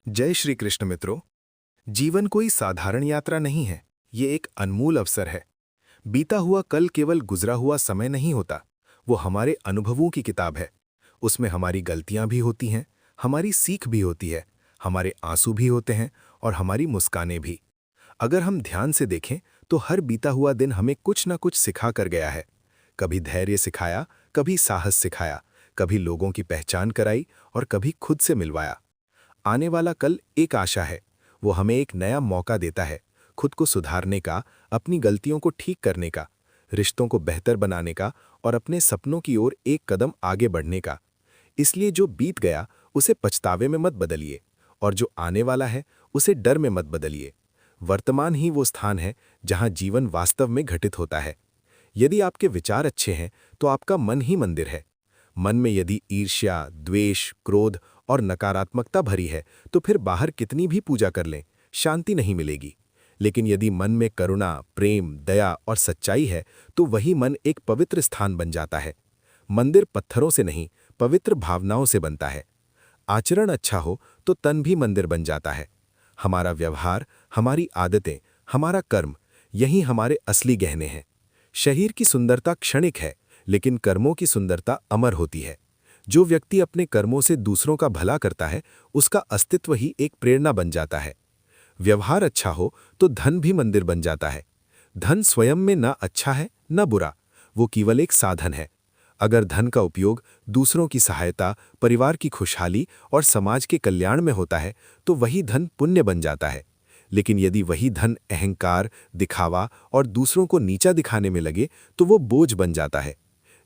जय श्री कृष्ण मित्रों। जीवन कोई साधारण यात्रा नहीं है, ये एक अनमोल अवसर है। बीता हुआ कल केवल गुजरा हुआ समय नहीं होता, वो हमारे अनुभवों की किताब है। उसमें हमारी गलतियां भी होती हैं, हमारी सीख भी होती है, हमारे आंसू भी होते हैं और हमारी मुस्कानें भी। अगर हम ध्यान से देखें तो हर बीता हुआ दिन हमें कुछ न कुछ सिखा कर गया है। कभी धैर्य सिखाया, कभी साहस सिखाया, कभी लोगों की पहचान कराई और कभी खुद से मिलवाया। आने वाला कल एक आशा है, वो हमें एक नया मौका देता है, खुद को सुधारने का, अपनी गलतियों को ठीक करने का, रिश्तों को बेहतर बनाने का और अपने सपनों की ओर एक कदम आगे बढ़ने का। इसलिए जो बीत गया उसे पछतावे में मत बदलिए और जो आने वाला है उसे डर में मत बदलिए। वर्तमान ही वो स्थान है जहां जीवन वास्तव में घटित होता है। यदि आपके विचार अच्छे हैं तो आपका मन ही मंदिर है। मन में यदि ईर्ष्या, द्वेष, क्रोध और नकारात्मकता भरी है तो फिर बाहर कितनी भी पूजा कर लें, शांति नहीं मिलेगी। लेकिन यदि मन में करुणा, प्रेम, दया और सच्चाई है तो वही मन एक पवित्र स्थान बन जाता है। मंदिर पत्थरों से नहीं, पवित्र भावनाओं से बनता है। आचरण अच्छा हो तो तन भी मंदिर बन जाता है। हमारा व्यवहार, हमारी आदतें, हमारा कर्म, यही हमारे असली गहने हैं। शरीर की सुंदरता क्षणिक है, लेकिन कर्मों की सुंदरता अमर होती है। जो व्यक्ति अपने कर्मों से दूसरों का भला करता है, उसका अस्तित्व ही एक प्रेरणा बन जाता है। व्यवहार अच्छा हो तो धन भी मंदिर बन जाता है। धन स्वयं में ना अच्छा है न बुरा, वो केवल एक साधन है। अगर धन का उपयोग दूसरों की सहायता, परिवार की खुशहाली और समाज के कल्याण में होता है तो वही धन पुण्य बन जाता है। लेकिन यदि वही धन अहंकार, दिखावा और दूसरों को नीचा दिखाने में लगे तो वो बोझ बन जाता है।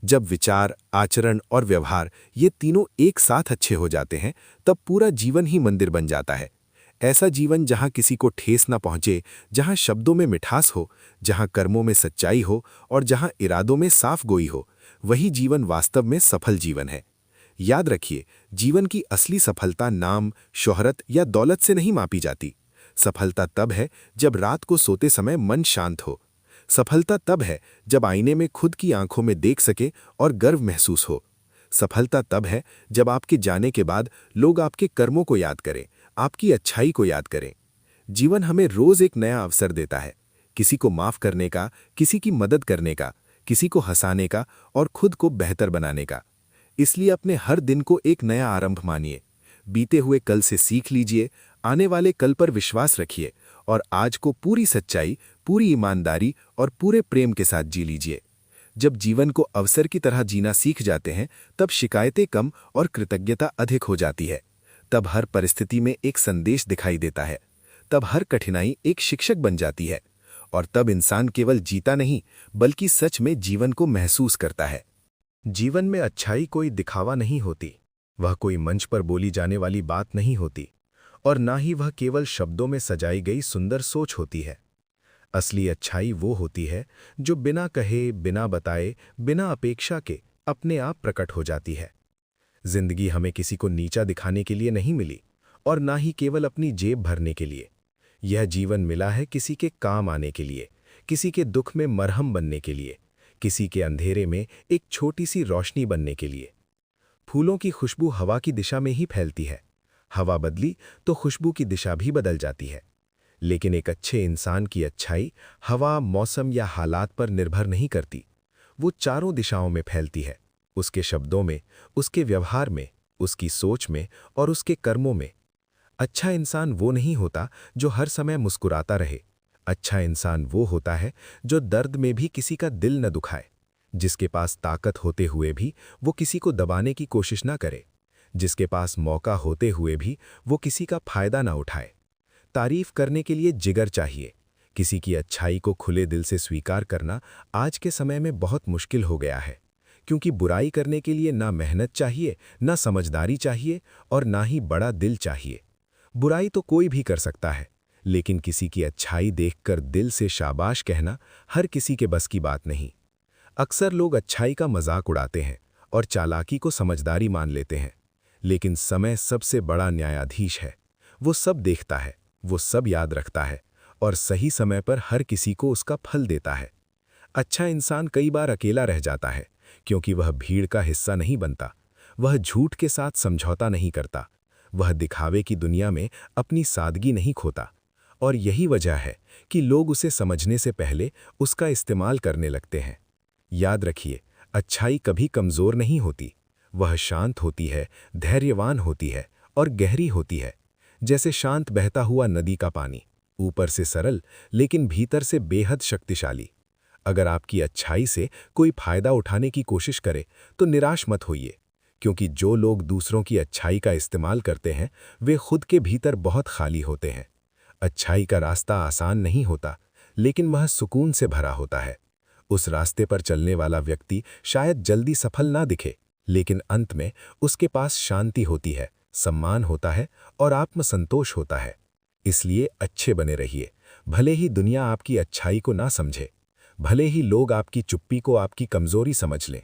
जब विचार, आचरण और व्यवहार ये तीनों एक साथ अच्छे हो जाते हैं तब पूरा जीवन ही मंदिर बन जाता है। ऐसा जीवन जहाँ किसी को ठेस ना पहुँचे, जहाँ शब्दों में मिठास हो, जहाँ कर्मों में सच्चाई हो और जहाँ इरादों में साफ गोई हो, वही जीवन वास्तव में सफल जीवन है। याद रखिए, जीवन की असली सफलता नाम, शोहरत या दौलत से नहीं मापी जाती। सफलता तब है जब रात को सोते समय मन शांत हो। सफलता तब है जब आईने में खुद की आंखों में देख सके और गर्व महसूस हो। सफलता तब है जब आपके जाने के बाद लोग आपके कर्मों को याद करें, आपकी अच्छाई को याद करें। जीवन हमें रोज एक नया अवसर देता है, किसी को माफ करने का, किसी की मदद करने का, किसी को हंसाने का और खुद को बेहतर बनाने का। इसलिए अपने हर दिन को एक नया आरंभ मानिए। बीते हुए कल से सीख लीजिए, आने वाले कल पर विश्वास रखिए और आज को पूरी सच्चाई, पूरी ईमानदारी और पूरे प्रेम के साथ जी लीजिए। जब जीवन को अवसर की तरह जीना सीख जाते हैं तब शिकायतें कम और कृतज्ञता अधिक हो जाती है। तब हर परिस्थिति में एक संदेश दिखाई देता है। तब हर कठिनाई एक शिक्षक बन जाती है और तब इंसान केवल जीता नहीं बल्कि सच में जीवन को महसूस करता है। जीवन में अच्छाई कोई दिखावा नहीं होती, वह कोई मंच पर बोली जाने वाली बात नहीं होती और ना ही वह केवल शब्दों में सजाई गई सुंदर सोच होती है। असली अच्छाई वो होती है जो बिना कहे, बिना बताए, बिना अपेक्षा के अपने आप प्रकट हो जाती है। जिंदगी हमें किसी को नीचा दिखाने के लिए नहीं मिली और ना ही केवल अपनी जेब भरने के लिए। यह जीवन मिला है किसी के काम आने के लिए, किसी के दुख में मरहम बनने के लिए, किसी के अंधेरे में एक छोटी सी रोशनी बनने के लिए। फूलों की खुशबू हवा की दिशा में ही फैलती है। हवा बदली तो खुशबू की दिशा भी बदल जाती है। लेकिन एक अच्छे इंसान की अच्छाई हवा, मौसम या हालात पर निर्भर नहीं करती। वो चारों दिशाओं में फैलती है, उसके शब्दों में, उसके व्यवहार में, उसकी सोच में और उसके कर्मों में। अच्छा इंसान वो नहीं होता जो हर समय मुस्कुराता रहे। अच्छा इंसान वो होता है जो दर्द में भी किसी का दिल न दुखाए, जिसके पास ताकत होते हुए भी वो किसी को दबाने की कोशिश ना करे, जिसके पास मौका होते हुए भी वो किसी का फायदा ना उठाए। तारीफ करने के लिए जिगर चाहिए। किसी की अच्छाई को खुले दिल से स्वीकार करना आज के समय में बहुत मुश्किल हो गया है, क्योंकि बुराई करने के लिए ना मेहनत चाहिए, ना समझदारी चाहिए और ना ही बड़ा दिल चाहिए। बुराई तो कोई भी कर सकता है, लेकिन किसी की अच्छाई देखकर दिल से शाबाश कहना हर किसी के बस की बात नहीं। अक्सर लोग अच्छाई का मजाक उड़ाते हैं और चालाकी को समझदारी मान लेते हैं, लेकिन समय सबसे बड़ा न्यायाधीश है। वो सब देखता है, वो सब याद रखता है और सही समय पर हर किसी को उसका फल देता है। अच्छा इंसान कई बार अकेला रह जाता है, क्योंकि वह भीड़ का हिस्सा नहीं बनता। वह झूठ के साथ समझौता नहीं करता। वह दिखावे की दुनिया में अपनी सादगी नहीं खोता, और यही वजह है कि लोग उसे समझने से पहले उसका इस्तेमाल करने लगते हैं। याद रखिए, अच्छाई कभी कमज़ोर नहीं होती। वह शांत होती है, धैर्यवान होती है और गहरी होती है, जैसे शांत बहता हुआ नदी का पानी, ऊपर से सरल लेकिन भीतर से बेहद शक्तिशाली। अगर आपकी अच्छाई से कोई फायदा उठाने की कोशिश करे तो निराश मत होइए, क्योंकि जो लोग दूसरों की अच्छाई का इस्तेमाल करते हैं वे खुद के भीतर बहुत खाली होते हैं। अच्छाई का रास्ता आसान नहीं होता, लेकिन वह सुकून से भरा होता है। उस रास्ते पर चलने वाला व्यक्ति शायद जल्दी सफल ना दिखे, लेकिन अंत में उसके पास शांति होती है, सम्मान होता है और आत्मसंतोष होता है। इसलिए अच्छे बने रहिए, भले ही दुनिया आपकी अच्छाई को ना समझे, भले ही लोग आपकी चुप्पी को आपकी कमजोरी समझ लें,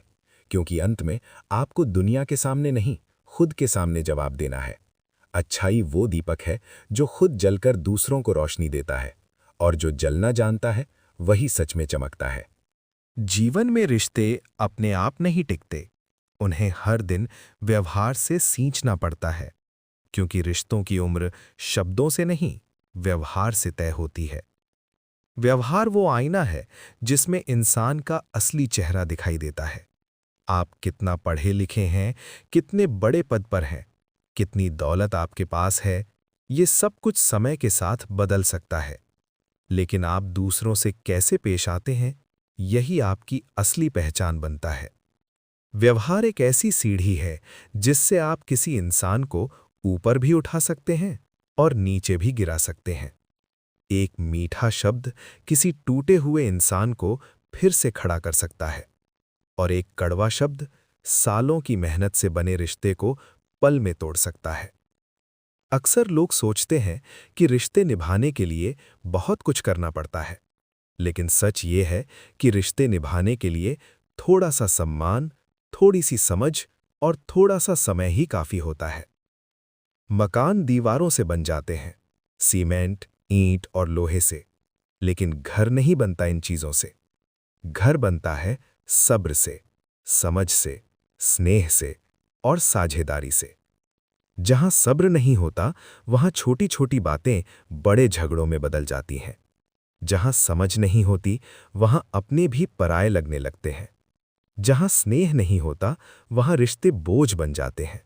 क्योंकि अंत में आपको दुनिया के सामने नहीं, खुद के सामने जवाब देना है। अच्छाई वो दीपक है जो खुद जलकर दूसरों को रोशनी देता है, और जो जलना जानता है वही सच में चमकता है। जीवन में रिश्ते अपने आप नहीं टिकते, उन्हें हर दिन व्यवहार से सींचना पड़ता है, क्योंकि रिश्तों की उम्र शब्दों से नहीं, व्यवहार से तय होती है। व्यवहार वो आईना है जिसमें इंसान का असली चेहरा दिखाई देता है। आप कितना पढ़े लिखे हैं, कितने बड़े पद पर हैं, कितनी दौलत आपके पास है, ये सब कुछ समय के साथ बदल सकता है, लेकिन आप दूसरों से कैसे पेश आते हैं, यही आपकी असली पहचान बनता है। व्यवहार एक ऐसी सीढ़ी है जिससे आप किसी इंसान को ऊपर भी उठा सकते हैं और नीचे भी गिरा सकते हैं। एक मीठा शब्द किसी टूटे हुए इंसान को फिर से खड़ा कर सकता है, और एक कड़वा शब्द सालों की मेहनत से बने रिश्ते को पल में तोड़ सकता है। अक्सर लोग सोचते हैं कि रिश्ते निभाने के लिए बहुत कुछ करना पड़ता है, लेकिन सच ये है कि रिश्ते निभाने के लिए थोड़ा सा सम्मान, थोड़ी सी समझ और थोड़ा सा समय ही काफी होता है। मकान दीवारों से बन जाते हैं, सीमेंट, ईंट और लोहे से, लेकिन घर नहीं बनता इन चीजों से। घर बनता है सब्र से, समझ से, स्नेह से और साझेदारी से। जहां सब्र नहीं होता, वहां छोटी छोटी बातें बड़े झगड़ों में बदल जाती हैं। जहां समझ नहीं होती, वहां अपने भी पराये लगने लगते हैं। जहां स्नेह नहीं होता, वहां रिश्ते बोझ बन जाते हैं।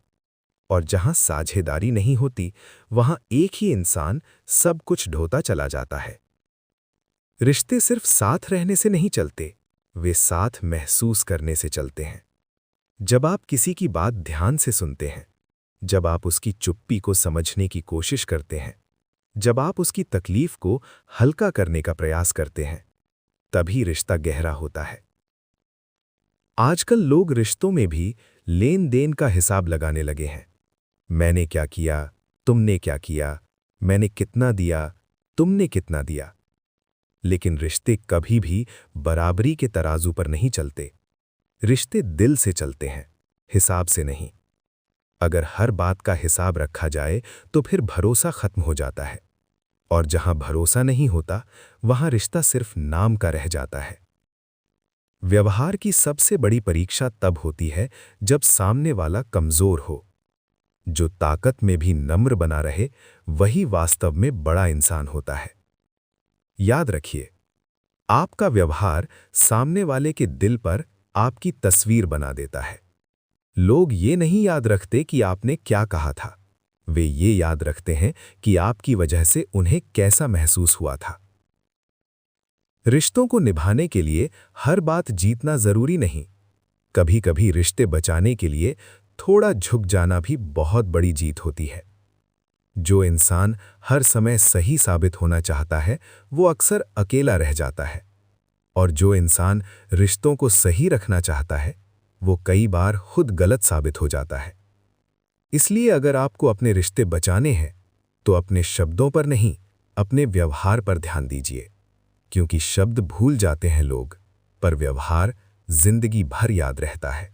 और जहां साझेदारी नहीं होती, वहां एक ही इंसान सब कुछ ढोता चला जाता है। रिश्ते सिर्फ साथ रहने से नहीं चलते, वे साथ महसूस करने से चलते हैं। जब आप किसी की बात ध्यान से सुनते हैं, जब आप उसकी चुप्पी को समझने की कोशिश करते हैं, जब आप उसकी तकलीफ को हल्का करने का प्रयास करते हैं, तभी रिश्ता गहरा होता है। आजकल लोग रिश्तों में भी लेन देन का हिसाब लगाने लगे हैं। मैंने क्या किया, तुमने क्या किया, मैंने कितना दिया, तुमने कितना दिया। लेकिन रिश्ते कभी भी बराबरी के तराजू पर नहीं चलते। रिश्ते दिल से चलते हैं, हिसाब से नहीं। अगर हर बात का हिसाब रखा जाए तो फिर भरोसा खत्म हो जाता है, और जहां भरोसा नहीं होता, वहां रिश्ता सिर्फ नाम का रह जाता है। व्यवहार की सबसे बड़ी परीक्षा तब होती है जब सामने वाला कमजोर हो। जो ताकत में भी नम्र बना रहे, वही वास्तव में बड़ा इंसान होता है। याद रखिए, आपका व्यवहार सामने वाले के दिल पर आपकी तस्वीर बना देता है। लोग ये नहीं याद रखते कि आपने क्या कहा था, वे ये याद रखते हैं कि आपकी वजह से उन्हें कैसा महसूस हुआ था। रिश्तों को निभाने के लिए हर बात जीतना जरूरी नहीं। कभी-कभी रिश्ते बचाने के लिए थोड़ा झुक जाना भी बहुत बड़ी जीत होती है। जो इंसान हर समय सही साबित होना चाहता है, वो अक्सर अकेला रह जाता है, और जो इंसान रिश्तों को सही रखना चाहता है, वो कई बार खुद गलत साबित हो जाता है। इसलिए अगर आपको अपने रिश्ते बचाने हैं, तो अपने शब्दों पर नहीं, अपने व्यवहार पर ध्यान दीजिए, क्योंकि शब्द भूल जाते हैं लोग, पर व्यवहार जिंदगी भर याद रहता है।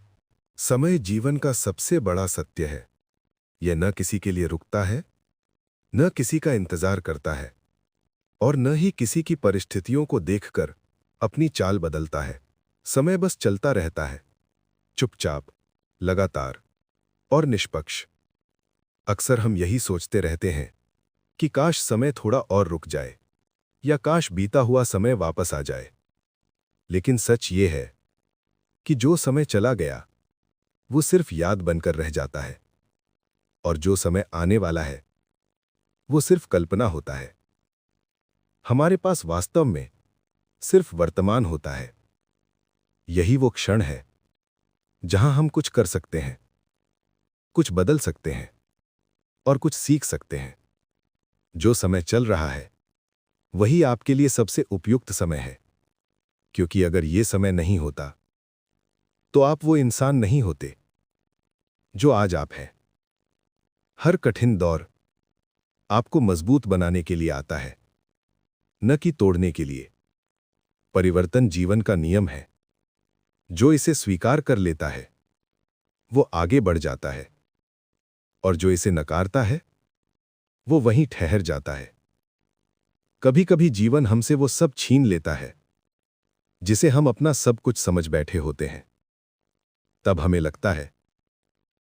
समय जीवन का सबसे बड़ा सत्य है। यह न किसी के लिए रुकता है, न किसी का इंतजार करता है, और न ही किसी की परिस्थितियों को देखकर अपनी चाल बदलता है। समय बस चलता रहता है, चुपचाप, लगातार और निष्पक्ष। अक्सर हम यही सोचते रहते हैं कि काश समय थोड़ा और रुक जाए या काश बीता हुआ समय वापस आ जाए। लेकिन सच ये है कि जो समय चला गया वो सिर्फ याद बनकर रह जाता है और जो समय आने वाला है वो सिर्फ कल्पना होता है। हमारे पास वास्तव में सिर्फ वर्तमान होता है। यही वो क्षण है जहां हम कुछ कर सकते हैं, कुछ बदल सकते हैं और कुछ सीख सकते हैं। जो समय चल रहा है वही आपके लिए सबसे उपयुक्त समय है, क्योंकि अगर ये समय नहीं होता तो आप वो इंसान नहीं होते जो आज आप हैं। हर कठिन दौर आपको मजबूत बनाने के लिए आता है, न कि तोड़ने के लिए। परिवर्तन जीवन का नियम है। जो इसे स्वीकार कर लेता है वो आगे बढ़ जाता है और जो इसे नकारता है वो वहीं ठहर जाता है। कभी कभी जीवन हमसे वो सब छीन लेता है जिसे हम अपना सब कुछ समझ बैठे होते हैं। तब हमें लगता है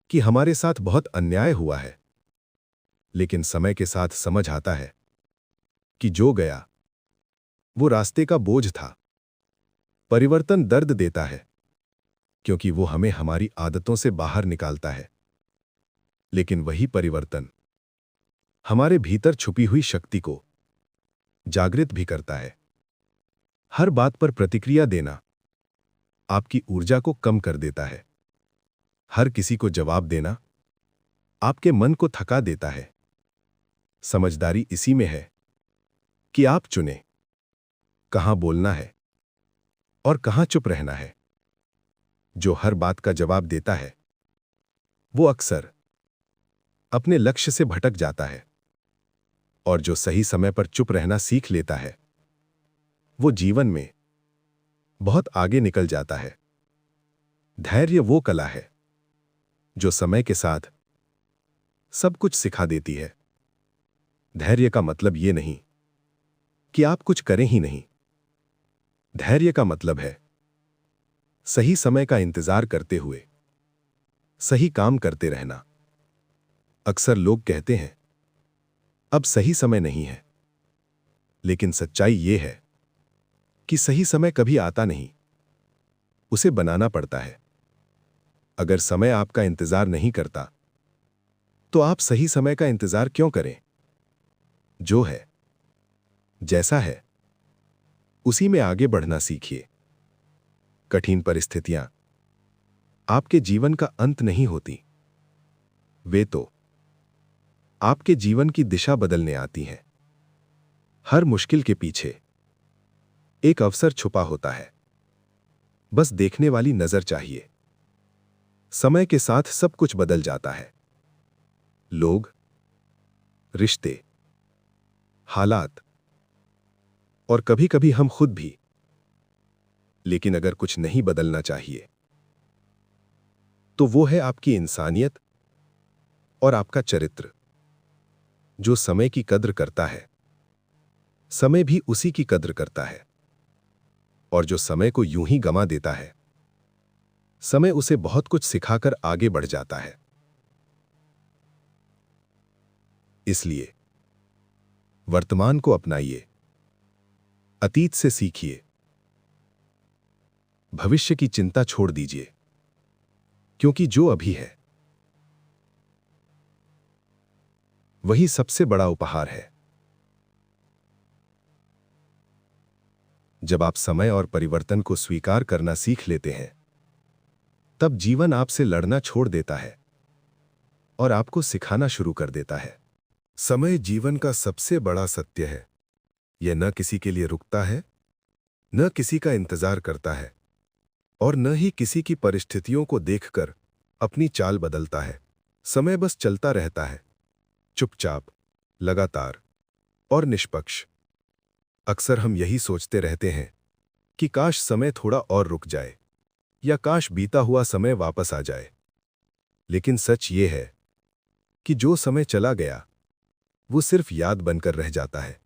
कि हमारे साथ बहुत अन्याय हुआ है, लेकिन समय के साथ समझ आता है कि जो गया वो रास्ते का बोझ था। परिवर्तन दर्द देता है क्योंकि वो हमें हमारी आदतों से बाहर निकालता है, लेकिन वही परिवर्तन हमारे भीतर छुपी हुई शक्ति को जागृत भी करता है। हर बात पर प्रतिक्रिया देना आपकी ऊर्जा को कम कर देता है। हर किसी को जवाब देना आपके मन को थका देता है। समझदारी इसी में है कि आप चुनें कहां बोलना है और कहां चुप रहना है। जो हर बात का जवाब देता है वो अक्सर अपने लक्ष्य से भटक जाता है, और जो सही समय पर चुप रहना सीख लेता है वो जीवन में बहुत आगे निकल जाता है। धैर्य वो कला है जो समय के साथ सब कुछ सिखा देती है। धैर्य का मतलब ये नहीं कि आप कुछ करें ही नहीं। धैर्य का मतलब है सही समय का इंतजार करते हुए सही काम करते रहना। अक्सर लोग कहते हैं अब सही समय नहीं है, लेकिन सच्चाई ये है कि सही समय कभी आता नहीं, उसे बनाना पड़ता है। अगर समय आपका इंतजार नहीं करता तो आप सही समय का इंतजार क्यों करें? जो है, जैसा है, उसी में आगे बढ़ना सीखिए। कठिन परिस्थितियां आपके जीवन का अंत नहीं होती, वे तो आपके जीवन की दिशा बदलने आती हैं। हर मुश्किल के पीछे एक अवसर छुपा होता है, बस देखने वाली नजर चाहिए। समय के साथ सब कुछ बदल जाता है। लोग, रिश्ते, हालात और कभी-कभी हम खुद भी। लेकिन अगर कुछ नहीं बदलना चाहिए तो वो है आपकी इंसानियत और आपका चरित्र। जो समय की कद्र करता है, समय भी उसी की कद्र करता है, और जो समय को यूं ही गंवा देता है, समय उसे बहुत कुछ सिखाकर आगे बढ़ जाता है। इसलिए वर्तमान को अपनाइए, अतीत से सीखिए, भविष्य की चिंता छोड़ दीजिए, क्योंकि जो अभी है वही सबसे बड़ा उपहार है। जब आप समय और परिवर्तन को स्वीकार करना सीख लेते हैं, तब जीवन आपसे लड़ना छोड़ देता है और आपको सिखाना शुरू कर देता है। समय जीवन का सबसे बड़ा सत्य है। यह न किसी के लिए रुकता है, न किसी का इंतजार करता है, और न ही किसी की परिस्थितियों को देखकर अपनी चाल बदलता है। समय बस चलता रहता है, चुपचाप, लगातार और निष्पक्ष। अक्सर हम यही सोचते रहते हैं कि काश समय थोड़ा और रुक जाए या काश बीता हुआ समय वापस आ जाए। लेकिन सच ये है कि जो समय चला गया वो सिर्फ याद बनकर रह जाता है,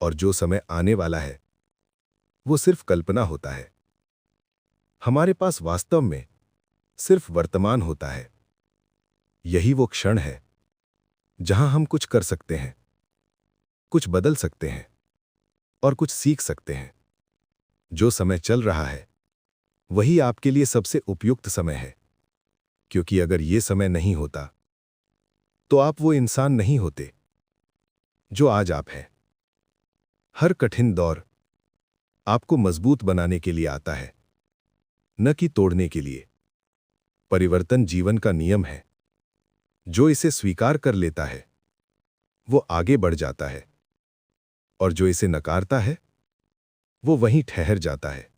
और जो समय आने वाला है वो सिर्फ कल्पना होता है। हमारे पास वास्तव में सिर्फ वर्तमान होता है। यही वो क्षण है जहां हम कुछ कर सकते हैं, कुछ बदल सकते हैं और कुछ सीख सकते हैं। जो समय चल रहा है वही आपके लिए सबसे उपयुक्त समय है, क्योंकि अगर ये समय नहीं होता तो आप वो इंसान नहीं होते जो आज आप हैं। हर कठिन दौर आपको मजबूत बनाने के लिए आता है, न कि तोड़ने के लिए। परिवर्तन जीवन का नियम है। जो इसे स्वीकार कर लेता है वो आगे बढ़ जाता है, और जो इसे नकारता है वो वहीं ठहर जाता है।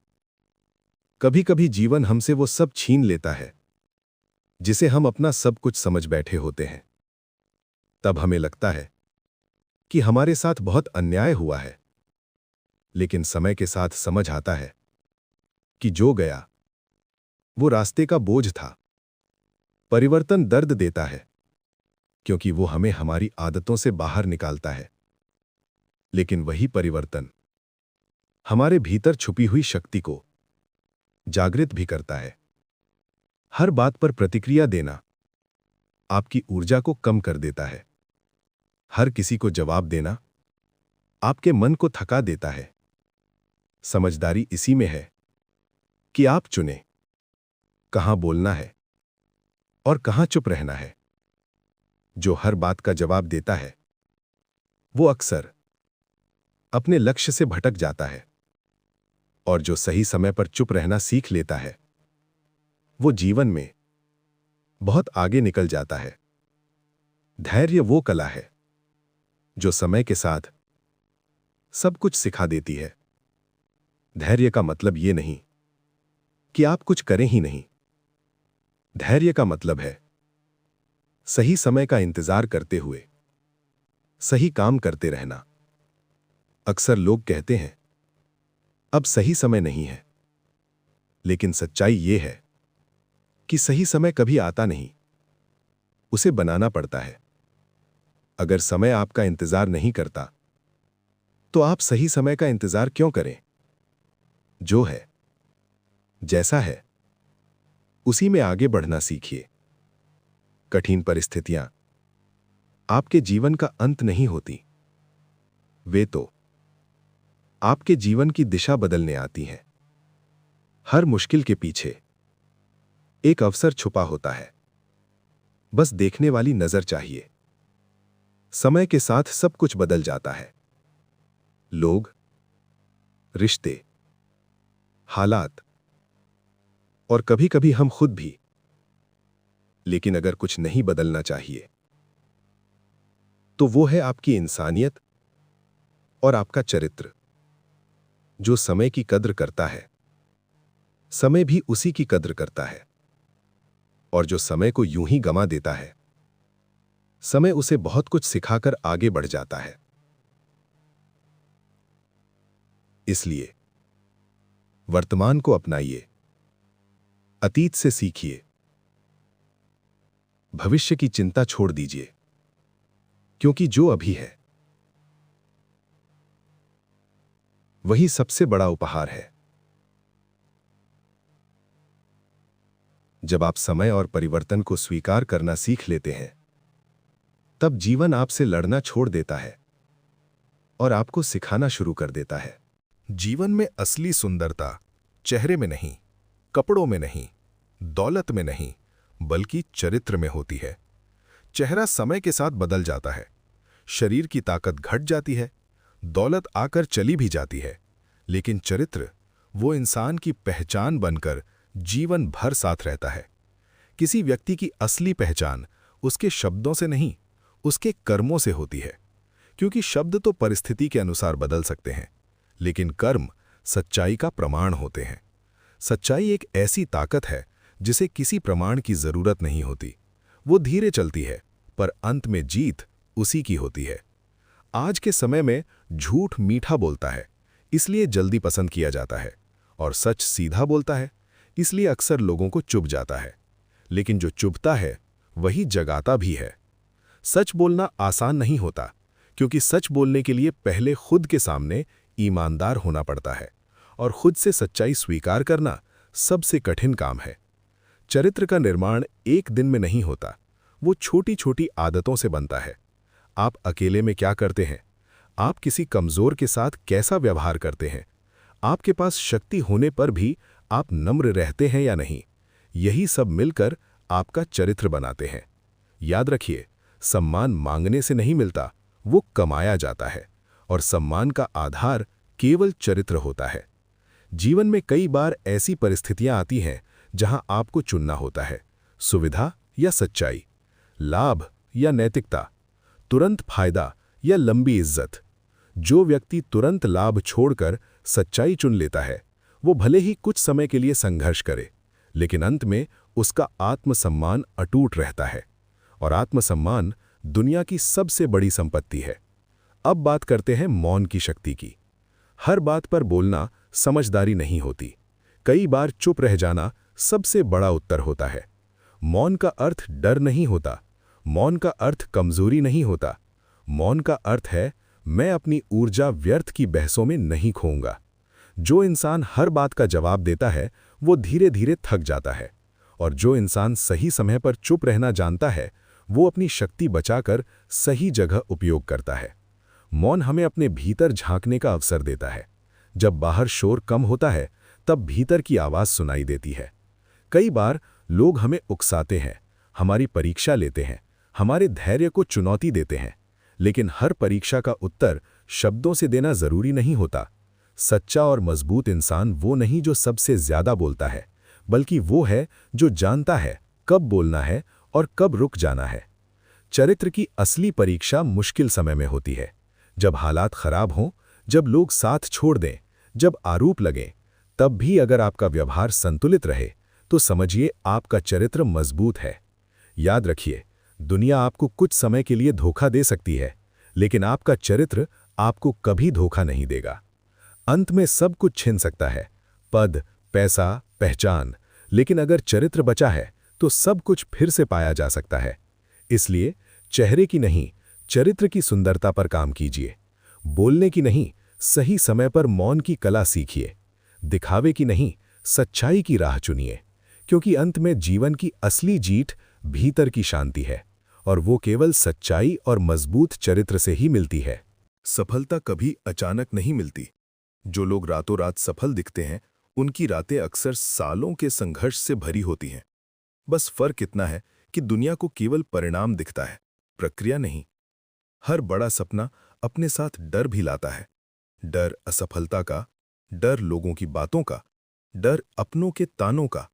कभी कभी जीवन हमसे वो सब छीन लेता है जिसे हम अपना सब कुछ समझ बैठे होते हैं। तब हमें लगता है कि हमारे साथ बहुत अन्याय हुआ है, लेकिन समय के साथ समझ आता है कि जो गया वो रास्ते का बोझ था। परिवर्तन दर्द देता है क्योंकि वो हमें हमारी आदतों से बाहर निकालता है, लेकिन वही परिवर्तन हमारे भीतर छुपी हुई शक्ति को जागृत भी करता है। हर बात पर प्रतिक्रिया देना आपकी ऊर्जा को कम कर देता है। हर किसी को जवाब देना आपके मन को थका देता है। समझदारी इसी में है कि आप चुनें कहां बोलना है और कहां चुप रहना है। जो हर बात का जवाब देता है वो अक्सर अपने लक्ष्य से भटक जाता है, और जो सही समय पर चुप रहना सीख लेता है वो जीवन में बहुत आगे निकल जाता है। धैर्य वो कला है जो समय के साथ सब कुछ सिखा देती है। धैर्य का मतलब ये नहीं कि आप कुछ करें ही नहीं। धैर्य का मतलब है सही समय का इंतजार करते हुए सही काम करते रहना। अक्सर लोग कहते हैं अब सही समय नहीं है, लेकिन सच्चाई ये है कि सही समय कभी आता नहीं, उसे बनाना पड़ता है। अगर समय आपका इंतजार नहीं करता तो आप सही समय का इंतजार क्यों करें? जो है, जैसा है, उसी में आगे बढ़ना सीखिए। कठिन परिस्थितियां आपके जीवन का अंत नहीं होती, वे तो आपके जीवन की दिशा बदलने आती हैं। हर मुश्किल के पीछे एक अवसर छुपा होता है, बस देखने वाली नजर चाहिए। समय के साथ सब कुछ बदल जाता है। लोग, रिश्ते, हालात और कभी-कभी हम खुद भी। लेकिन अगर कुछ नहीं बदलना चाहिए तो वो है आपकी इंसानियत और आपका चरित्र। जो समय की कद्र करता है, समय भी उसी की कद्र करता है, और जो समय को यूं ही गंवा देता है, समय उसे बहुत कुछ सिखाकर आगे बढ़ जाता है। इसलिए वर्तमान को अपनाइए, अतीत से सीखिए, भविष्य की चिंता छोड़ दीजिए, क्योंकि जो अभी है वही सबसे बड़ा उपहार है। जब आप समय और परिवर्तन को स्वीकार करना सीख लेते हैं, तब जीवन आपसे लड़ना छोड़ देता है और आपको सिखाना शुरू कर देता है। जीवन में असली सुंदरता चेहरे में नहीं, कपड़ों में नहीं, दौलत में नहीं, बल्कि चरित्र में होती है। चेहरा समय के साथ बदल जाता है, शरीर की ताकत घट जाती है, दौलत आकर चली भी जाती है, लेकिन चरित्र वो इंसान की पहचान बनकर जीवन भर साथ रहता है। किसी व्यक्ति की असली पहचान उसके शब्दों से नहीं, उसके कर्मों से होती है, क्योंकि शब्द तो परिस्थिति के अनुसार बदल सकते हैं, लेकिन कर्म सच्चाई का प्रमाण होते हैं। सच्चाई एक ऐसी ताकत है जिसे किसी प्रमाण की जरूरत नहीं होती। वो धीरे चलती है, पर अंत में जीत उसी की होती है। आज के समय में झूठ मीठा बोलता है, इसलिए जल्दी पसंद किया जाता है, और सच सीधा बोलता है, इसलिए अक्सर लोगों को चुभ जाता है। लेकिन जो चुभता है वही जगाता भी है। सच बोलना आसान नहीं होता, क्योंकि सच बोलने के लिए पहले खुद के सामने ईमानदार होना पड़ता है, और खुद से सच्चाई स्वीकार करना सबसे कठिन काम है। चरित्र का निर्माण एक दिन में नहीं होता, वो छोटी छोटी आदतों से बनता है। आप अकेले में क्या करते हैं, आप किसी कमजोर के साथ कैसा व्यवहार करते हैं, आपके पास शक्ति होने पर भी आप नम्र रहते हैं या नहीं, यही सब मिलकर आपका चरित्र बनाते हैं। याद रखिए, सम्मान मांगने से नहीं मिलता, वो कमाया जाता है, और सम्मान का आधार केवल चरित्र होता है। जीवन में कई बार ऐसी परिस्थितियां आती हैं जहां आपको चुनना होता है, सुविधा या सच्चाई, लाभ या नैतिकता, तुरंत फायदा या लंबी इज्जत। जो व्यक्ति तुरंत लाभ छोड़कर सच्चाई चुन लेता है, वो भले ही कुछ समय के लिए संघर्ष करे, लेकिन अंत में उसका आत्मसम्मान अटूट रहता है, और आत्मसम्मान दुनिया की सबसे बड़ी संपत्ति है। अब बात करते हैं मौन की शक्ति की। हर बात पर बोलना समझदारी नहीं होती। कई बार चुप रह जाना सबसे बड़ा उत्तर होता है। मौन का अर्थ डर नहीं होता, मौन का अर्थ कमजोरी नहीं होता। मौन का अर्थ है, मैं अपनी ऊर्जा व्यर्थ की बहसों में नहीं खोऊंगा। जो इंसान हर बात का जवाब देता है, वो धीरे धीरे थक जाता है, और जो इंसान सही समय पर चुप रहना जानता है, वो अपनी शक्ति बचाकर सही जगह उपयोग करता है। मौन हमें अपने भीतर झांकने का अवसर देता है। जब बाहर शोर कम होता है, तब भीतर की आवाज सुनाई देती है। कई बार लोग हमें उकसाते हैं, हमारी परीक्षा लेते हैं, हमारे धैर्य को चुनौती देते हैं, लेकिन हर परीक्षा का उत्तर शब्दों से देना जरूरी नहीं होता। सच्चा और मजबूत इंसान वो नहीं जो सबसे ज्यादा बोलता है, बल्कि वो है जो जानता है कब बोलना है और कब रुक जाना है। चरित्र की असली परीक्षा मुश्किल समय में होती है, जब हालात खराब हों, जब लोग साथ छोड़ दें, जब आरोप लगें। तब भी अगर आपका व्यवहार संतुलित रहे, तो समझिए आपका चरित्र मजबूत है। याद रखिए, दुनिया आपको कुछ समय के लिए धोखा दे सकती है, लेकिन आपका चरित्र आपको कभी धोखा नहीं देगा। अंत में सब कुछ छिन सकता है, पद, पैसा, पहचान, लेकिन अगर चरित्र बचा है तो सब कुछ फिर से पाया जा सकता है। इसलिए चेहरे की नहीं, चरित्र की सुंदरता पर काम कीजिए। बोलने की नहीं, सही समय पर मौन की कला सीखिए। दिखावे की नहीं, सच्चाई की राह चुनिए, क्योंकि अंत में जीवन की असली जीत भीतर की शांति है, और वो केवल सच्चाई और मजबूत चरित्र से ही मिलती है। सफलता कभी अचानक नहीं मिलती। जो लोग रातों रात सफल दिखते हैं, उनकी रातें अक्सर सालों के संघर्ष से भरी होती हैं। बस फर्क इतना है कि दुनिया को केवल परिणाम दिखता है, प्रक्रिया नहीं। हर बड़ा सपना अपने साथ डर भी लाता है। डर असफलता का, डर लोगों की बातों का, डर अपनों के तानों का।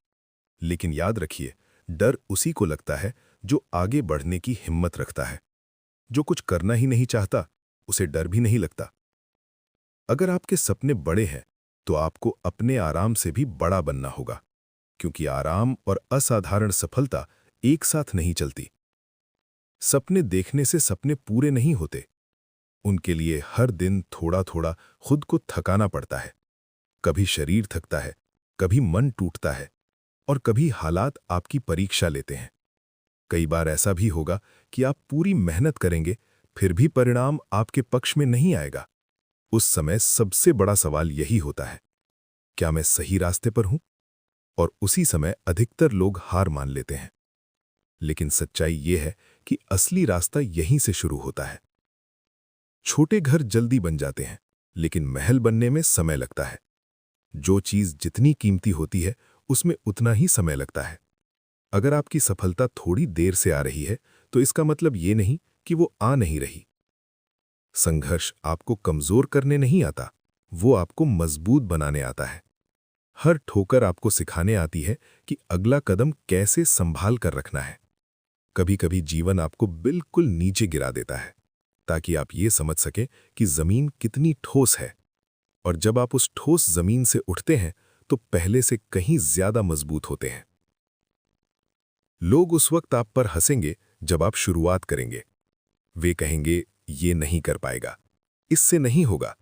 लेकिन याद रखिए, डर उसी को लगता है जो आगे बढ़ने की हिम्मत रखता है। जो कुछ करना ही नहीं चाहता, उसे डर भी नहीं लगता। अगर आपके सपने बड़े हैं, तो आपको अपने आराम से भी बड़ा बनना होगा, क्योंकि आराम और असाधारण सफलता एक साथ नहीं चलती। सपने देखने से सपने पूरे नहीं होते। उनके लिए हर दिन थोड़ा थोड़ा खुद को थकाना पड़ता है। कभी शरीर थकता है, कभी मन टूटता है, और कभी हालात आपकी परीक्षा लेते हैं। कई बार ऐसा भी होगा कि आप पूरी मेहनत करेंगे, फिर भी परिणाम आपके पक्ष में नहीं आएगा। उस समय सबसे बड़ा सवाल यही होता है, क्या मैं सही रास्ते पर हूं? और उसी समय अधिकतर लोग हार मान लेते हैं। लेकिन सच्चाई यह है कि असली रास्ता यहीं से शुरू होता है। छोटे घर जल्दी बन जाते हैं, लेकिन महल बनने में समय लगता है। जो चीज जितनी कीमती होती है, उसमें उतना ही समय लगता है। अगर आपकी सफलता थोड़ी देर से आ रही है, तो इसका मतलब ये नहीं कि वो आ नहीं रही। संघर्ष आपको कमजोर करने नहीं आता, वो आपको मजबूत बनाने आता है। हर ठोकर आपको सिखाने आती है कि अगला कदम कैसे संभाल कर रखना है। कभी कभी जीवन आपको बिल्कुल नीचे गिरा देता है, ताकि आप ये समझ सकें कि जमीन कितनी ठोस है। और जब आप उस ठोस जमीन से उठते हैं, तो पहले से कहीं ज्यादा मजबूत होते हैं। लोग उस वक्त आप पर हंसेंगे जब आप शुरुआत करेंगे। वे कहेंगे, ये नहीं कर पाएगा, इससे नहीं होगा,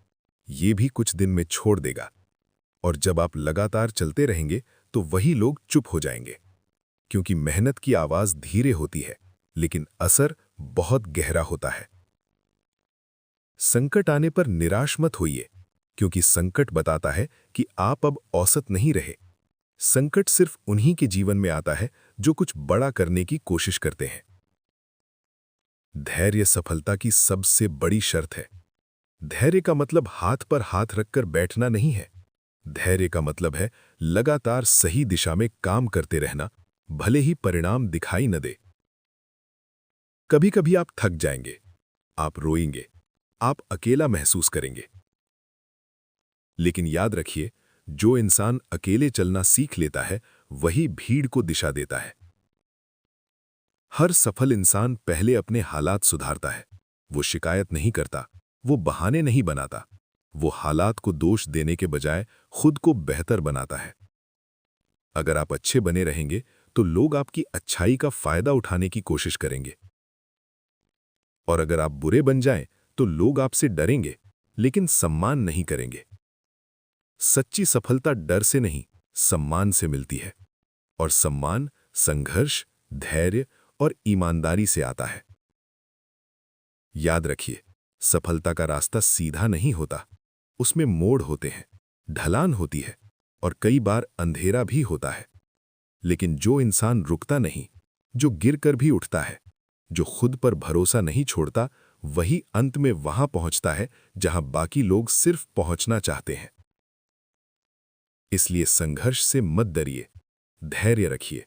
ये भी कुछ दिन में छोड़ देगा। और जब आप लगातार चलते रहेंगे, तो वही लोग चुप हो जाएंगे, क्योंकि मेहनत की आवाज धीरे होती है, लेकिन असर बहुत गहरा होता है। संकट आने पर निराश मत होइए, क्योंकि संकट बताता है कि आप अब औसत नहीं रहे। संकट सिर्फ उन्हीं के जीवन में आता है जो कुछ बड़ा करने की कोशिश करते हैं। धैर्य सफलता की सबसे बड़ी शर्त है। धैर्य का मतलब हाथ पर हाथ रखकर बैठना नहीं है। धैर्य का मतलब है लगातार सही दिशा में काम करते रहना, भले ही परिणाम दिखाई न दे। कभी कभी आप थक जाएंगे, आप रोएंगे, आप अकेला महसूस करेंगे। लेकिन याद रखिए, जो इंसान अकेले चलना सीख लेता है वही भीड़ को दिशा देता है। हर सफल इंसान पहले अपने हालात सुधारता है। वो शिकायत नहीं करता, वो बहाने नहीं बनाता, वो हालात को दोष देने के बजाय खुद को बेहतर बनाता है। अगर आप अच्छे बने रहेंगे तो लोग आपकी अच्छाई का फायदा उठाने की कोशिश करेंगे, और अगर आप बुरे बन जाएं तो लोग आपसे डरेंगे लेकिन सम्मान नहीं करेंगे। सच्ची सफलता डर से नहीं, सम्मान से मिलती है, और सम्मान संघर्ष, धैर्य और ईमानदारी से आता है। याद रखिए, सफलता का रास्ता सीधा नहीं होता, उसमें मोड़ होते हैं, ढलान होती है और कई बार अंधेरा भी होता है। लेकिन जो इंसान रुकता नहीं, जो गिरकर भी उठता है, जो खुद पर भरोसा नहीं छोड़ता, वही अंत में वहां पहुंचता है जहां बाकी लोग सिर्फ पहुंचना चाहते हैं। इसलिए संघर्ष से मत डरिए, धैर्य रखिए,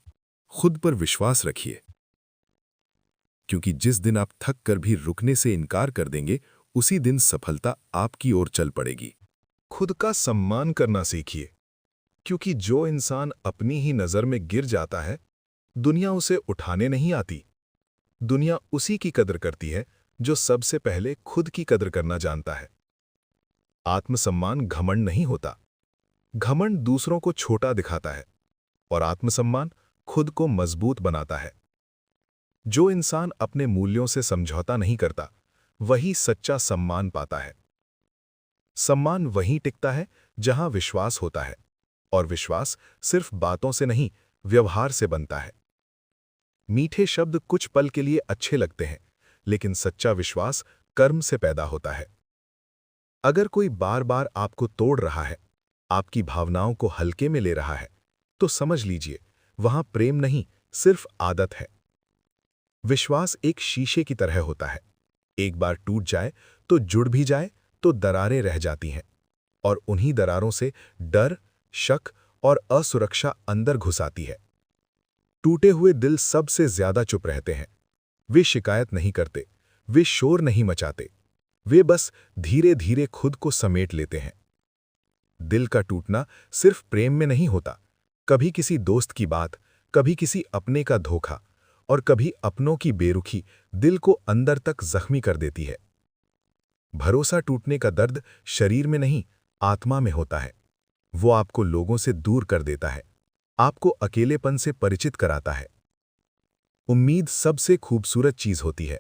खुद पर विश्वास रखिए, क्योंकि जिस दिन आप थक कर भी रुकने से इनकार कर देंगे, उसी दिन सफलता आपकी ओर चल पड़ेगी। खुद का सम्मान करना सीखिए, क्योंकि जो इंसान अपनी ही नज़र में गिर जाता है, दुनिया उसे उठाने नहीं आती। दुनिया उसी की कदर करती है जो सबसे पहले खुद की कदर करना जानता है। आत्मसम्मान घमंड नहीं होता। घमंड दूसरों को छोटा दिखाता है, और आत्मसम्मान खुद को मजबूत बनाता है। जो इंसान अपने मूल्यों से समझौता नहीं करता, वही सच्चा सम्मान पाता है। सम्मान वहीं टिकता है जहां विश्वास होता है, और विश्वास सिर्फ बातों से नहीं, व्यवहार से बनता है। मीठे शब्द कुछ पल के लिए अच्छे लगते हैं, लेकिन सच्चा विश्वास कर्म से पैदा होता है। अगर कोई बार बार आपको तोड़ रहा है, आपकी भावनाओं को हल्के में ले रहा है, तो समझ लीजिए वहां प्रेम नहीं, सिर्फ आदत है। विश्वास एक शीशे की तरह होता है, एक बार टूट जाए तो जुड़ भी जाए तो दरारें रह जाती हैं, और उन्हीं दरारों से डर, शक और असुरक्षा अंदर घुस आती है। टूटे हुए दिल सबसे ज्यादा चुप रहते हैं। वे शिकायत नहीं करते, वे शोर नहीं मचाते, वे बस धीरे धीरे खुद को समेट लेते हैं। दिल का टूटना सिर्फ प्रेम में नहीं होता, कभी किसी दोस्त की बात, कभी किसी अपने का धोखा, और कभी अपनों की बेरुखी दिल को अंदर तक जख्मी कर देती है। भरोसा टूटने का दर्द शरीर में नहीं, आत्मा में होता है। वो आपको लोगों से दूर कर देता है, आपको अकेलेपन से परिचित कराता है। उम्मीद सबसे खूबसूरत चीज होती है,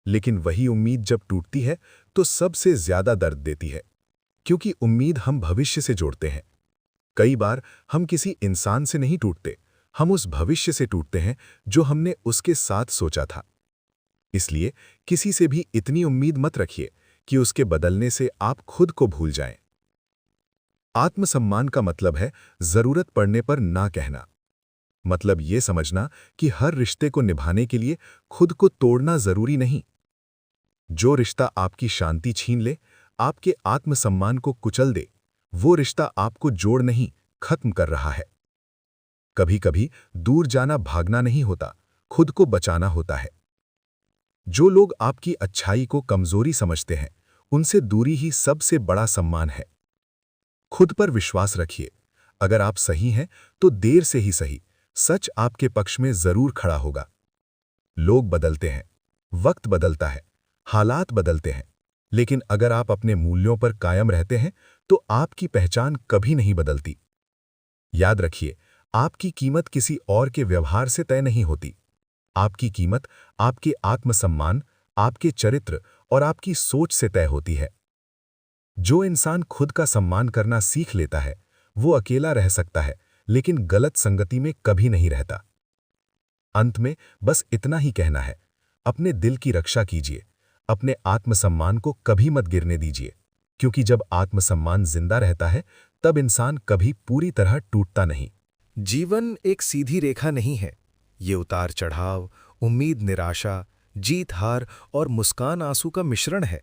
लेकिन वही उम्मीद जब टूटती है तो सबसे ज्यादा दर्द देती है, क्योंकि उम्मीद हम भविष्य से जोड़ते हैं। कई बार हम किसी इंसान से नहीं टूटते, हम उस भविष्य से टूटते हैं जो हमने उसके साथ सोचा था। इसलिए किसी से भी इतनी उम्मीद मत रखिए कि उसके बदलने से आप खुद को भूल जाएं। आत्मसम्मान का मतलब है जरूरत पड़ने पर ना कहना। मतलब ये समझना कि हर रिश्ते को निभाने के लिए खुद को तोड़ना जरूरी नहीं। जो रिश्ता आपकी शांति छीन ले, आपके आत्मसम्मान को कुचल दे, वो रिश्ता आपको जोड़ नहीं, खत्म कर रहा है। कभी कभी दूर जाना भागना नहीं होता, खुद को बचाना होता है। जो लोग आपकी अच्छाई को कमजोरी समझते हैं, उनसे दूरी ही सबसे बड़ा सम्मान है। खुद पर विश्वास रखिए। अगर आप सही हैं तो देर से ही सही, सच आपके पक्ष में जरूर खड़ा होगा। लोग बदलते हैं, वक्त बदलता है, हालात बदलते हैं, लेकिन अगर आप अपने मूल्यों पर कायम रहते हैं तो आपकी पहचान कभी नहीं बदलती। याद रखिए, आपकी कीमत किसी और के व्यवहार से तय नहीं होती। आपकी कीमत आपके आत्मसम्मान, आपके चरित्र और आपकी सोच से तय होती है। जो इंसान खुद का सम्मान करना सीख लेता है, वो अकेला रह सकता है, लेकिन गलत संगति में कभी नहीं रहता। अंत में बस इतना ही कहना है, अपने दिल की रक्षा कीजिए, अपने आत्मसम्मान को कभी मत गिरने दीजिए, क्योंकि जब आत्मसम्मान जिंदा रहता है, तब इंसान कभी पूरी तरह टूटता नहीं। जीवन एक सीधी रेखा नहीं है, ये उतार चढ़ाव, उम्मीद, निराशा, जीत हार और मुस्कान आंसू का मिश्रण है।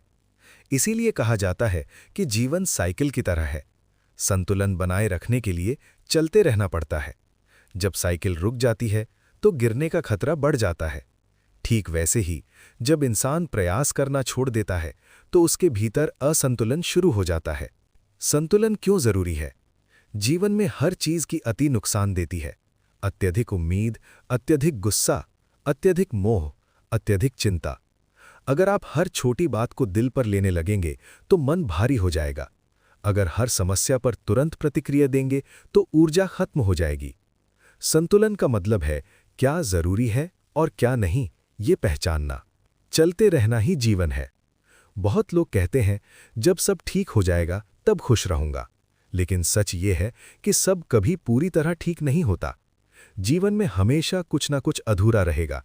इसीलिए कहा जाता है कि जीवन साइकिल की तरह है। संतुलन बनाए रखने के लिए चलते रहना पड़ता है। जब साइकिल रुक जाती है तो गिरने का खतरा बढ़ जाता है। ठीक वैसे ही जब इंसान प्रयास करना छोड़ देता है तो उसके भीतर असंतुलन शुरू हो जाता है। संतुलन क्यों जरूरी है? जीवन में हर चीज की अति नुकसान देती है। अत्यधिक उम्मीद, अत्यधिक गुस्सा, अत्यधिक मोह, अत्यधिक चिंता। अगर आप हर छोटी बात को दिल पर लेने लगेंगे तो मन भारी हो जाएगा। अगर हर समस्या पर तुरंत प्रतिक्रिया देंगे तो ऊर्जा खत्म हो जाएगी। संतुलन का मतलब है क्या जरूरी है और क्या नहीं, ये पहचानना। चलते रहना ही जीवन है। बहुत लोग कहते हैं जब सब ठीक हो जाएगा तब खुश रहूंगा, लेकिन सच ये है कि सब कभी पूरी तरह ठीक नहीं होता। जीवन में हमेशा कुछ ना कुछ अधूरा रहेगा।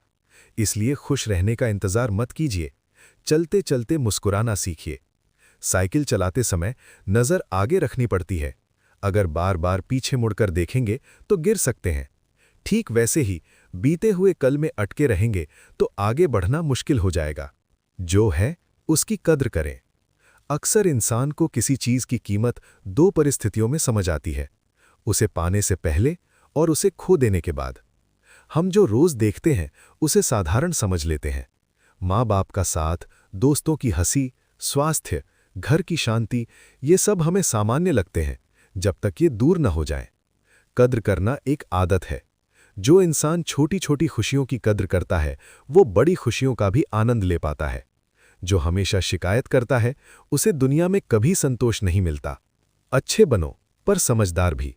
इसलिए खुश रहने का इंतजार मत कीजिए। चलते चलते मुस्कुराना सीखिए। साइकिल चलाते समय नजर आगे रखनी पड़ती है। अगर बार बार पीछे मुड़कर देखेंगे तो गिर सकते हैं। ठीक वैसे ही बीते हुए कल में अटके रहेंगे तो आगे बढ़ना मुश्किल हो जाएगा। जो है उसकी कद्र करें। अक्सर इंसान को किसी चीज की कीमत दो परिस्थितियों में समझ आती है, उसे पाने से पहले और उसे खो देने के बाद। हम जो रोज देखते हैं उसे साधारण समझ लेते हैं। माँ बाप का साथ, दोस्तों की हंसी, स्वास्थ्य, घर की शांति, ये सब हमें सामान्य लगते हैं जब तक ये दूर न हो जाएं। कद्र करना एक आदत है। जो इंसान छोटी छोटी खुशियों की कद्र करता है वो बड़ी खुशियों का भी आनंद ले पाता है। जो हमेशा शिकायत करता है उसे दुनिया में कभी संतोष नहीं मिलता। अच्छे बनो पर समझदार भी।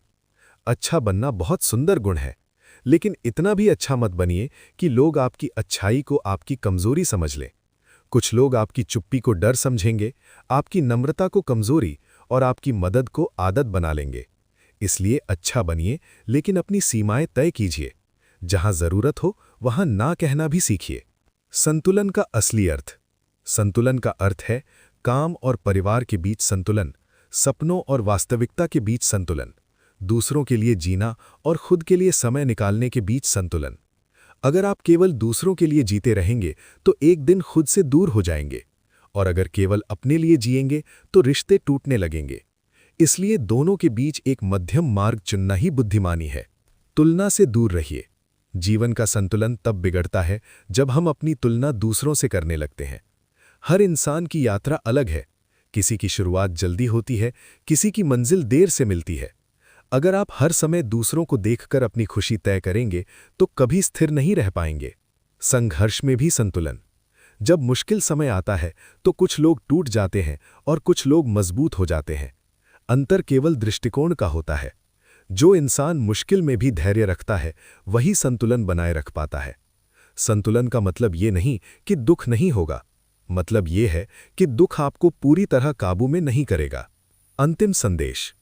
अच्छा बनना बहुत सुंदर गुण है, लेकिन इतना भी अच्छा मत बनिए कि लोग आपकी अच्छाई को आपकी कमजोरी समझ लें। कुछ लोग आपकी चुप्पी को डर समझेंगे, आपकी नम्रता को कमजोरी और आपकी मदद को आदत बना लेंगे। इसलिए अच्छा बनिए, लेकिन अपनी सीमाएं तय कीजिए। जहां जरूरत हो वहां ना कहना भी सीखिए। संतुलन का असली अर्थ। संतुलन का अर्थ है काम और परिवार के बीच संतुलन, सपनों और वास्तविकता के बीच संतुलन, दूसरों के लिए जीना और खुद के लिए समय निकालने के बीच संतुलन। अगर आप केवल दूसरों के लिए जीते रहेंगे तो एक दिन खुद से दूर हो जाएंगे, और अगर केवल अपने लिए जिएंगे तो रिश्ते टूटने लगेंगे। इसलिए दोनों के बीच एक मध्यम मार्ग चुनना ही बुद्धिमानी है। तुलना से दूर रहिए। जीवन का संतुलन तब बिगड़ता है जब हम अपनी तुलना दूसरों से करने लगते हैं। हर इंसान की यात्रा अलग है। किसी की शुरुआत जल्दी होती है, किसी की मंजिल देर से मिलती है। अगर आप हर समय दूसरों को देखकर अपनी खुशी तय करेंगे तो कभी स्थिर नहीं रह पाएंगे। संघर्ष में भी संतुलन। जब मुश्किल समय आता है तो कुछ लोग टूट जाते हैं और कुछ लोग मजबूत हो जाते हैं। अंतर केवल दृष्टिकोण का होता है। जो इंसान मुश्किल में भी धैर्य रखता है वही संतुलन बनाए रख पाता है। संतुलन का मतलब ये नहीं कि दुख नहीं होगा, मतलब ये है कि दुख आपको पूरी तरह काबू में नहीं करेगा। अंतिम संदेश।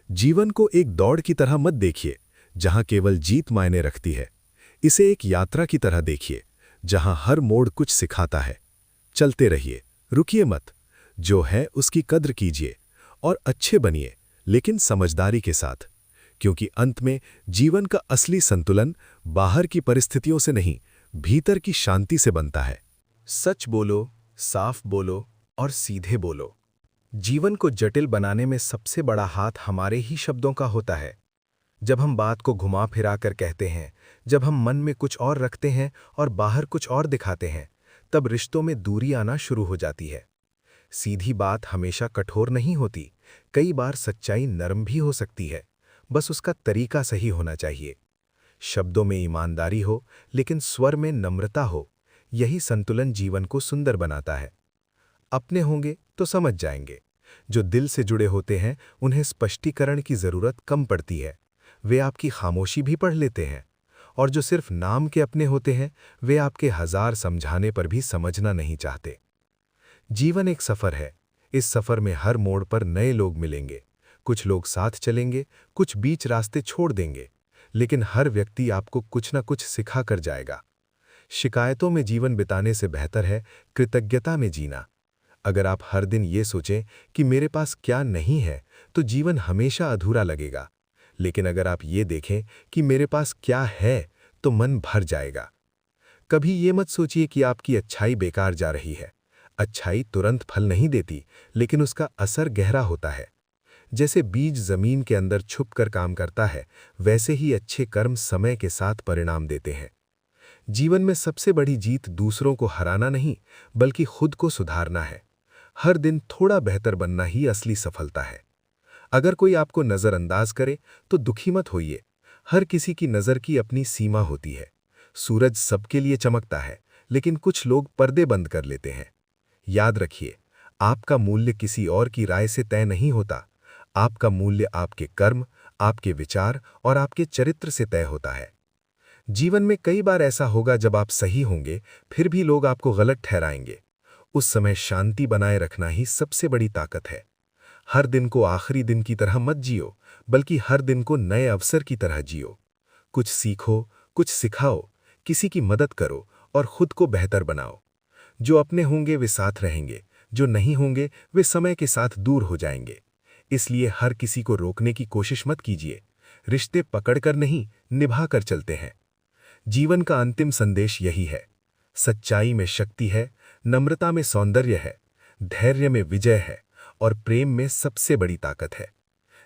जीवन को एक दौड़ की तरह मत देखिए जहां केवल जीत मायने रखती है। इसे एक यात्रा की तरह देखिए जहां हर मोड़ कुछ सिखाता है। चलते रहिए, रुकिए मत। जो है उसकी कद्र कीजिए और अच्छे बनिए, लेकिन समझदारी के साथ, क्योंकि अंत में जीवन का असली संतुलन बाहर की परिस्थितियों से नहीं, भीतर की शांति से बनता है। सच बोलो, साफ बोलो और सीधे बोलो। जीवन को जटिल बनाने में सबसे बड़ा हाथ हमारे ही शब्दों का होता है। जब हम बात को घुमा फिरा कर कहते हैं, जब हम मन में कुछ और रखते हैं और बाहर कुछ और दिखाते हैं, तब रिश्तों में दूरी आना शुरू हो जाती है। सीधी बात हमेशा कठोर नहीं होती। कई बार सच्चाई नरम भी हो सकती है, बस उसका तरीका सही होना चाहिए। शब्दों में ईमानदारी हो, लेकिन स्वर में नम्रता हो। यही संतुलन जीवन को सुंदर बनाता है। अपने होंगे तो समझ जाएंगे। जो दिल से जुड़े होते हैं उन्हें स्पष्टीकरण की जरूरत कम पड़ती है। वे आपकी खामोशी भी पढ़ लेते हैं। और जो सिर्फ नाम के अपने होते हैं वे आपके हजार समझाने पर भी समझना नहीं चाहते। जीवन एक सफर है। इस सफर में हर मोड़ पर नए लोग मिलेंगे। कुछ लोग साथ चलेंगे, कुछ बीच रास्ते छोड़ देंगे, लेकिन हर व्यक्ति आपको कुछ न कुछ सिखा कर जाएगा। शिकायतों में जीवन बिताने से बेहतर है कृतज्ञता में जीना। अगर आप हर दिन ये सोचें कि मेरे पास क्या नहीं है, तो जीवन हमेशा अधूरा लगेगा। लेकिन अगर आप ये देखें कि मेरे पास क्या है, तो मन भर जाएगा। कभी ये मत सोचिए कि आपकी अच्छाई बेकार जा रही है। अच्छाई तुरंत फल नहीं देती, लेकिन उसका असर गहरा होता है। जैसे बीज जमीन के अंदर छुपकर काम करता है, वैसे ही अच्छे कर्म समय के साथ परिणाम देते हैं। जीवन में सबसे बड़ी जीत दूसरों को हराना नहीं, बल्कि खुद को सुधारना है। हर दिन थोड़ा बेहतर बनना ही असली सफलता है। अगर कोई आपको नजरअंदाज करे तो दुखी मत होइए। हर किसी की नजर की अपनी सीमा होती है। सूरज सबके लिए चमकता है, लेकिन कुछ लोग पर्दे बंद कर लेते हैं। याद रखिए, आपका मूल्य किसी और की राय से तय नहीं होता। आपका मूल्य आपके कर्म, आपके विचार और आपके चरित्र से तय होता है। जीवन में कई बार ऐसा होगा जब आप सही होंगे, फिर भी लोग आपको गलत ठहराएंगे। उस समय शांति बनाए रखना ही सबसे बड़ी ताकत है। हर दिन को आखिरी दिन की तरह मत जियो, बल्कि हर दिन को नए अवसर की तरह जियो। कुछ सीखो, कुछ सिखाओ, किसी की मदद करो और खुद को बेहतर बनाओ। जो अपने होंगे वे साथ रहेंगे, जो नहीं होंगे वे समय के साथ दूर हो जाएंगे। इसलिए हर किसी को रोकने की कोशिश मत कीजिए। रिश्ते पकड़कर नहीं, निभाकर चलते हैं। जीवन का अंतिम संदेश यही है। सच्चाई में शक्ति है, नम्रता में सौंदर्य है, धैर्य में विजय है और प्रेम में सबसे बड़ी ताकत है।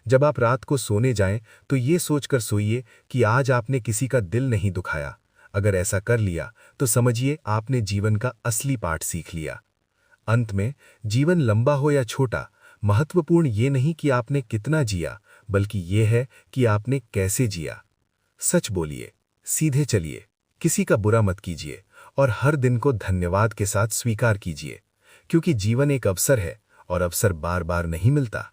जब आप रात को सोने जाएं तो ये सोचकर सोइए कि आज आपने किसी का दिल नहीं दुखाया। अगर ऐसा कर लिया तो समझिए आपने जीवन का असली पाठ सीख लिया। अंत में, जीवन लंबा हो या छोटा, महत्वपूर्ण ये नहीं कि आपने कितना जिया, बल्कि ये है कि आपने कैसे जिया। सच बोलिए, सीधे चलिए, किसी का बुरा मत कीजिए और हर दिन को धन्यवाद के साथ स्वीकार कीजिए, क्योंकि जीवन एक अवसर है और अवसर बार बार नहीं मिलता।